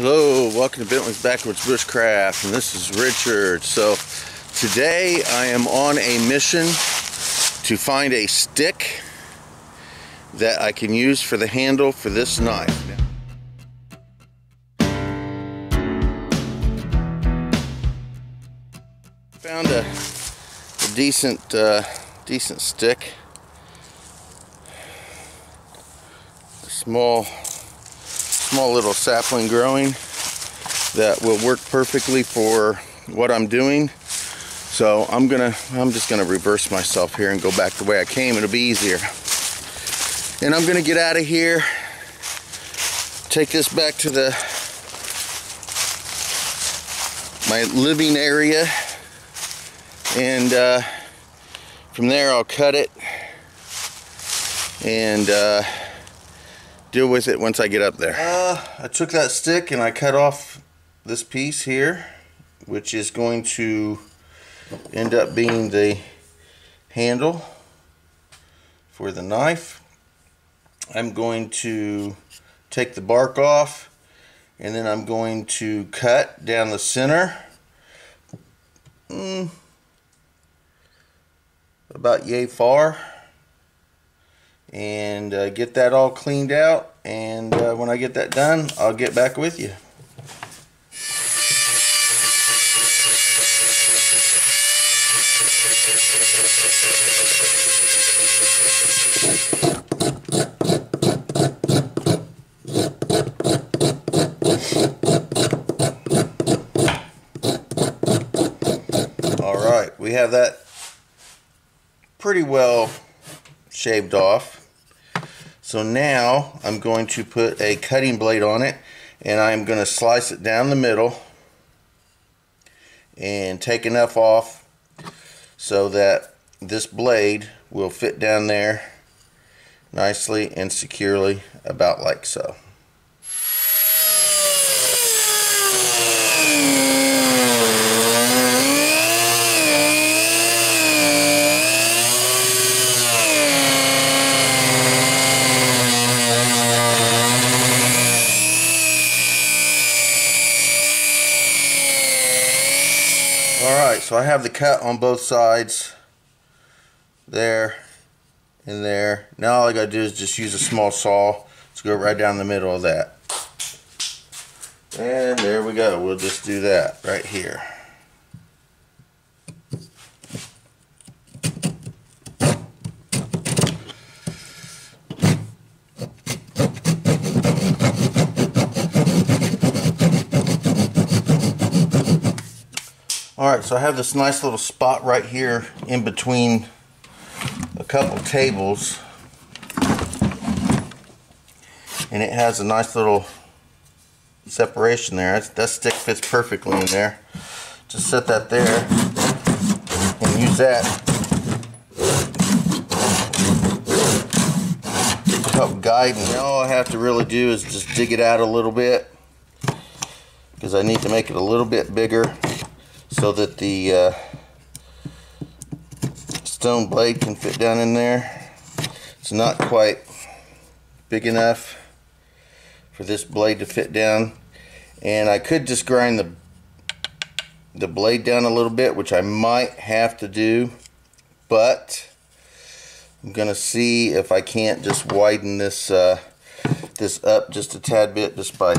Hello, welcome to Bentley's Backwoods Bushcraft, and this is Richard. So today I am on a mission to find a stick that I can use for the handle for this knife. Found a decent stick. A small little sapling growing that will work perfectly for what I'm doing. So I'm just gonna reverse myself here and go back the way I came. It'll be easier. And I'm gonna get out of here, take this back to my living area, and from there I'll cut it and deal with it once I get up there. I took that stick and I cut off this piece here, which is going to end up being the handle for the knife. I'm going to take the bark off, and then I'm going to cut down the center about yay far, and get that all cleaned out, and when I get that done, I'll get back with you. Alright, we have that pretty well shaved off. So now I'm going to put a cutting blade on it, and I'm going to slice it down the middle and take enough off so that this blade will fit down there nicely and securely, about like so. Alright, so I have the cut on both sides, there and there. Now all I gotta do is just use a small saw to go right down the middle of that. And there we go, we'll just do that right here. Alright, so I have this nice little spot right here in between a couple tables, and it has a nice little separation there. That stick fits perfectly in there. Just set that there and use that to help guide me. Now all I have to really do is just dig it out a little bit, because I need to make it a little bit bigger so that the stone blade can fit down in there. It's not quite big enough for this blade to fit down, and I could just grind the blade down a little bit, which I might have to do, but I'm gonna see if I can't just widen this this up just a tad bit just by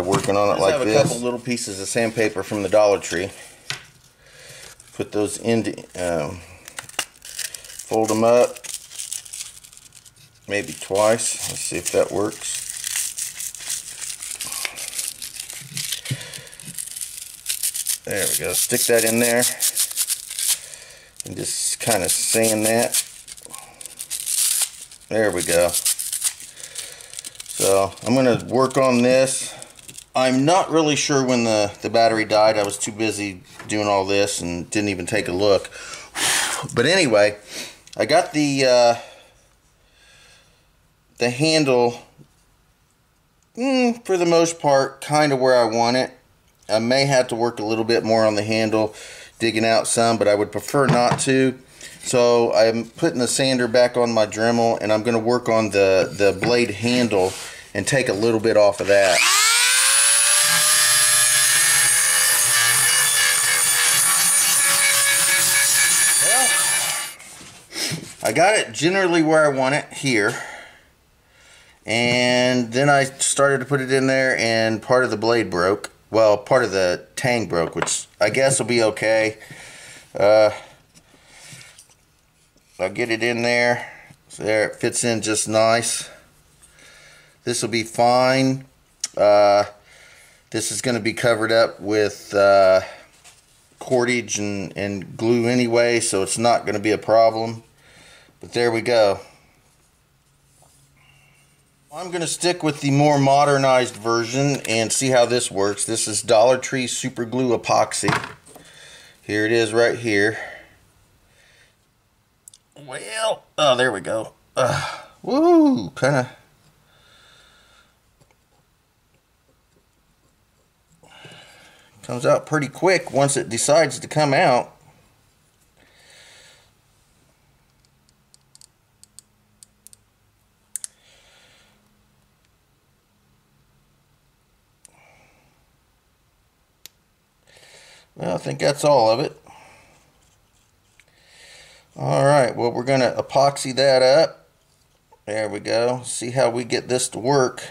working on it like this. I have a couple little pieces of sandpaper from the Dollar Tree. Put those into, fold them up, maybe twice. Let's see if that works. There we go. Stick that in there and just kind of sand that. There we go. So I'm going to work on this. I'm not really sure when the battery died. I was too busy doing all this and didn't even take a look. But anyway, I got the handle for the most part kind of where I want it. I may have to work a little bit more on the handle, digging out some, but I would prefer not to. So I'm putting the sander back on my Dremel, and I'm going to work on the blade handle and take a little bit off of that. I got it generally where I want it, here. And then I started to put it in there and part of the blade broke. Well, part of the tang broke, which I guess will be okay. I'll get it in there. So there, it fits in just nice. This will be fine. This is going to be covered up with cordage and glue anyway, so it's not going to be a problem. But there we go. I'm going to stick with the more modernized version and see how this works. This is Dollar Tree Super Glue Epoxy. Here it is right here. Well, oh, there we go. Woo, kind of. Comes out pretty quick once it decides to come out. Well, I think that's all of it. Alright, well, we're going to epoxy that up. There we go. See how we get this to work.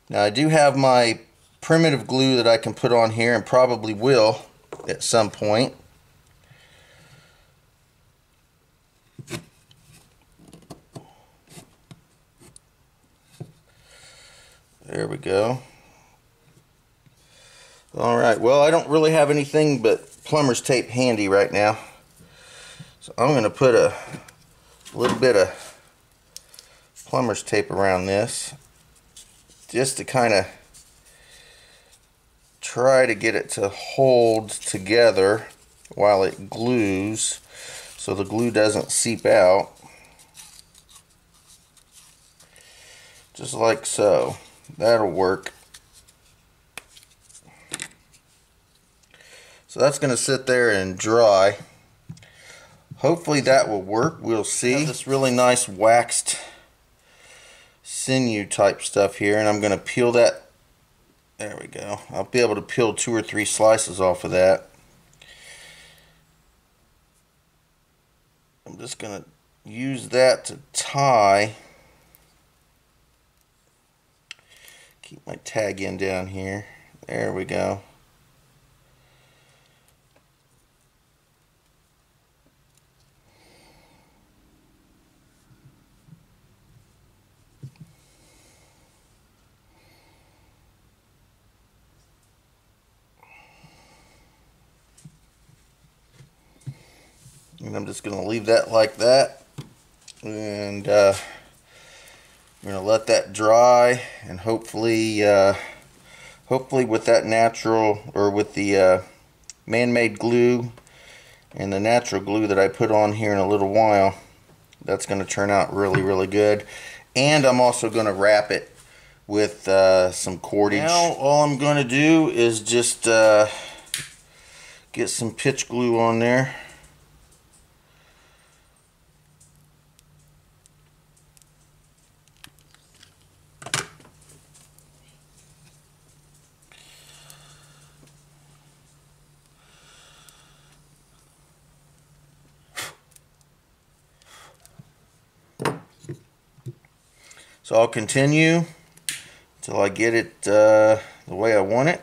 Now, I do have my primitive glue that I can put on here, and probably will at some point. There we go. Alright, well, I don't really have anything but plumber's tape handy right now. So I'm going to put a little bit of plumber's tape around this, just to kind of try to get it to hold together while it glues, so the glue doesn't seep out. Just like so. That'll work. So that's going to sit there and dry. Hopefully that will work. We'll see. I have this really nice waxed sinew type stuff here, and I'm going to peel that. There we go. I'll be able to peel 2 or 3 slices off of that. I'm just going to use that to tie. Keep my tag in down here. There we go. And I'm just going to leave that like that. And I'm going to let that dry, and hopefully with that natural, or with the man-made glue and the natural glue that I put on here in a little while, that's going to turn out really, really good. And I'm also going to wrap it with some cordage. Now all I'm going to do is just get some pitch glue on there. So I'll continue until I get it the way I want it.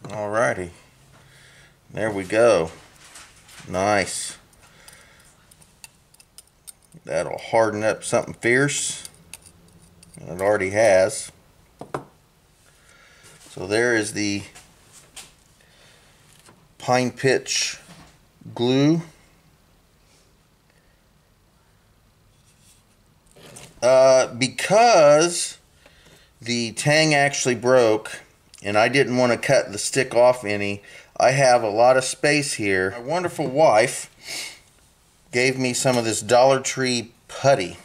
Alrighty, there we go. Nice. That'll harden up something fierce, and it already has. So there is the pine pitch glue. Because the tang actually broke, and I didn't want to cut the stick off any. I have a lot of space here. My wonderful wife gave me some of this Dollar Tree putty.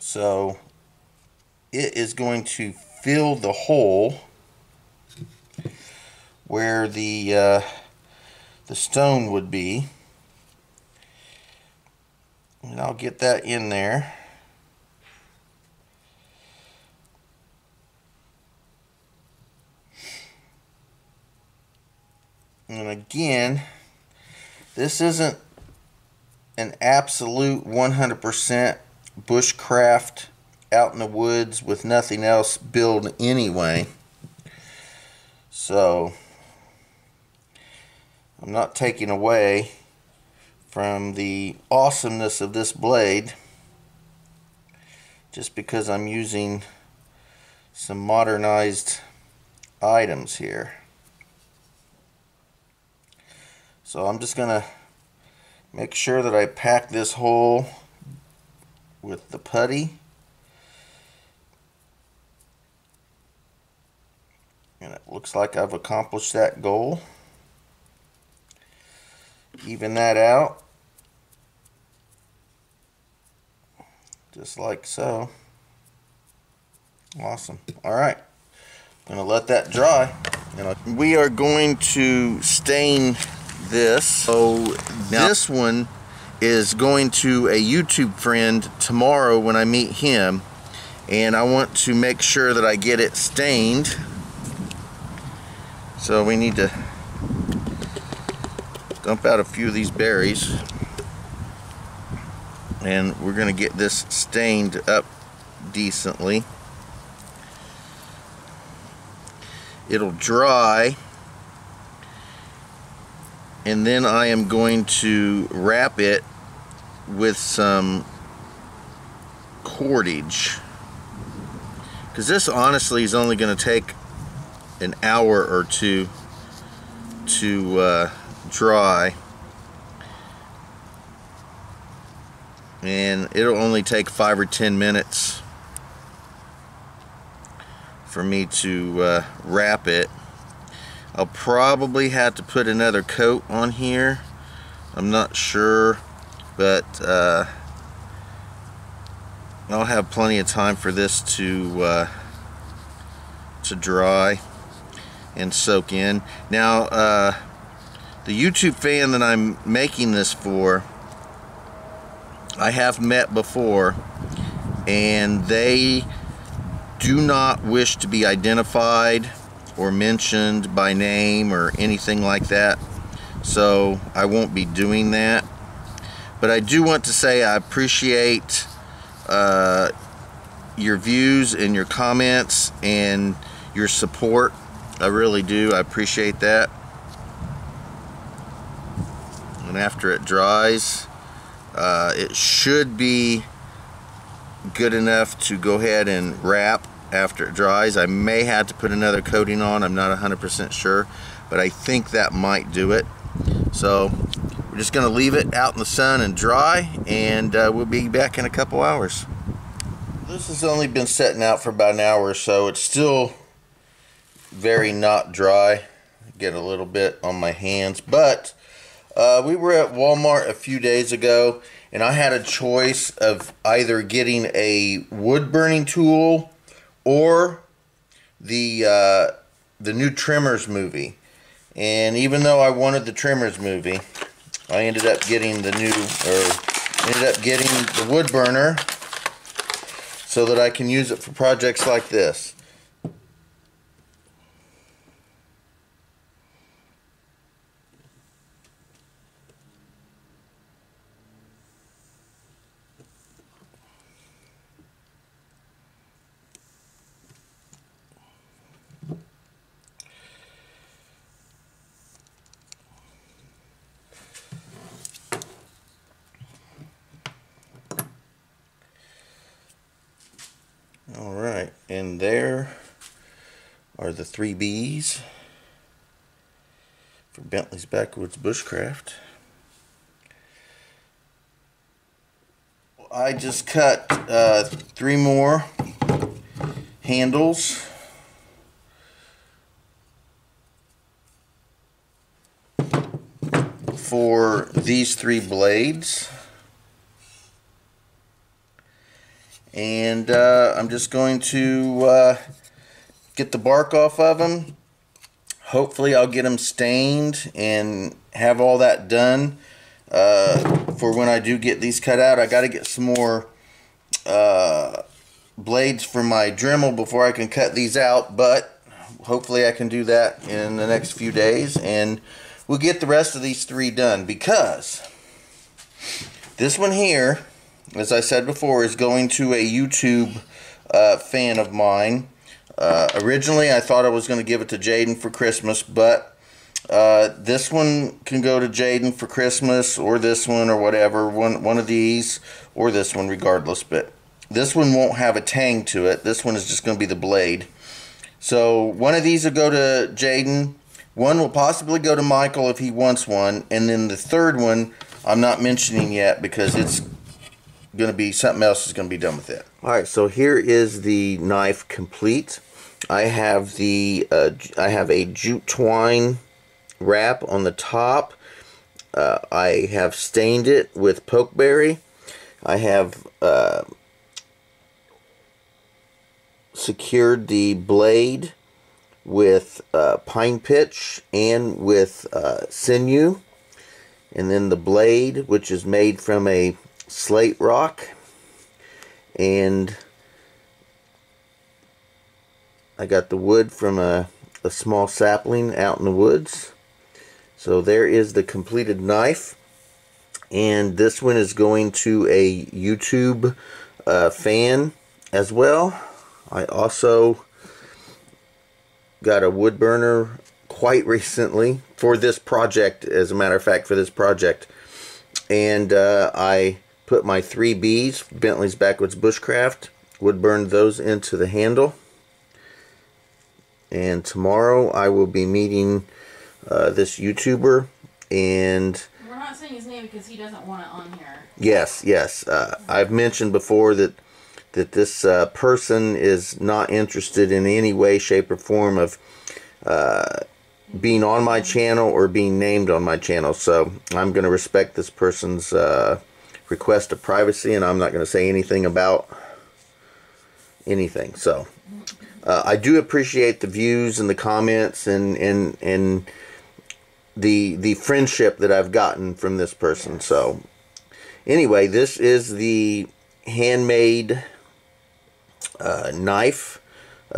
So it is going to fill the hole where the stone would be. And I'll get that in there. And again, this isn't an absolute 100% bushcraft out in the woods with nothing else build anyway. So I'm not taking away from the awesomeness of this blade just because I'm using some modernized items here. So I'm just gonna make sure that I pack this hole with the putty, and it looks like I've accomplished that goal. Even that out just like so. Awesome. Alright, I'm gonna let that dry, and we are going to stain this. So this one is going to a YouTube friend tomorrow when I meet him, and I want to make sure that I get it stained. So we need to dump out a few of these berries, and we're going to get this stained up decently. It'll dry, and then I am going to wrap it with some cordage, because this honestly is only going to take an hour or two to dry, and it'll only take 5 or 10 minutes for me to wrap it. I'll probably have to put another coat on here. I'm not sure, but I'll have plenty of time for this to dry and soak in. Now, the YouTube fan that I'm making this for, I have met before, and they do not wish to be identified or mentioned by name or anything like that, so I won't be doing that. But I do want to say I appreciate your views and your comments and your support. I really do. I appreciate that. And after it dries, it should be good enough to go ahead and wrap after it dries. I may have to put another coating on. I'm not 100% sure, but I think that might do it. So we're just going to leave it out in the sun and dry, and we'll be back in a couple hours. This has only been setting out for about an hour or so. It's still very not dry. I get a little bit on my hands, but we were at Walmart a few days ago, and I had a choice of either getting a wood burning tool or the new Tremors movie. And even though I wanted the Tremors movie, I ended up getting the wood burner so that I can use it for projects like this. Alright, and there are the 3 B's for Bentley's Backwoods Bushcraft. I just cut 3 more handles for these 3 blades. And I'm just going to get the bark off of them. Hopefully I'll get them stained and have all that done for when I do get these cut out. I got to get some more blades for my Dremel before I can cut these out, but hopefully I can do that in the next few days, and we'll get the rest of these 3 done, because this one here, as I said before, is going to a YouTube fan of mine. Originally I thought I was going to give it to Jaden for Christmas, but this one can go to Jaden for Christmas, or this one, or whatever, one of these, or this one, regardless. But this one won't have a tang to it. This one is just going to be the blade. So one of these will go to Jaden. One will possibly go to Michael if he wants one, and then the third one I'm not mentioning yet because it's going to be something else is going to be done with it. Alright, so here is the knife complete. I have a jute twine wrap on the top. I have stained it with pokeberry. I have secured the blade with pine pitch and with sinew, and then the blade, which is made from a slate rock, and I got the wood from a small sapling out in the woods. So there is the completed knife, and this one is going to a YouTube fan as well. I also got a wood burner quite recently for this project, as a matter of fact, for this project, and I put my 3 Bs, Bentley's Backwoods Bushcraft, wood burned those into the handle. And tomorrow I will be meeting this YouTuber, and we're not saying his name because he doesn't want it on here. Yes. I've mentioned before that this person is not interested in any way, shape, or form of being on my channel or being named on my channel. So I'm going to respect this person's request of privacy, and I'm not going to say anything about anything. So I do appreciate the views and the comments and the friendship that I've gotten from this person. So anyway, this is the handmade knife,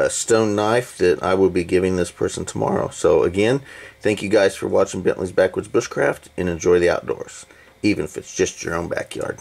stone knife that I will be giving this person tomorrow. So again, thank you guys for watching Bentley's Backwoods Bushcraft, and enjoy the outdoors, even if it's just your own backyard.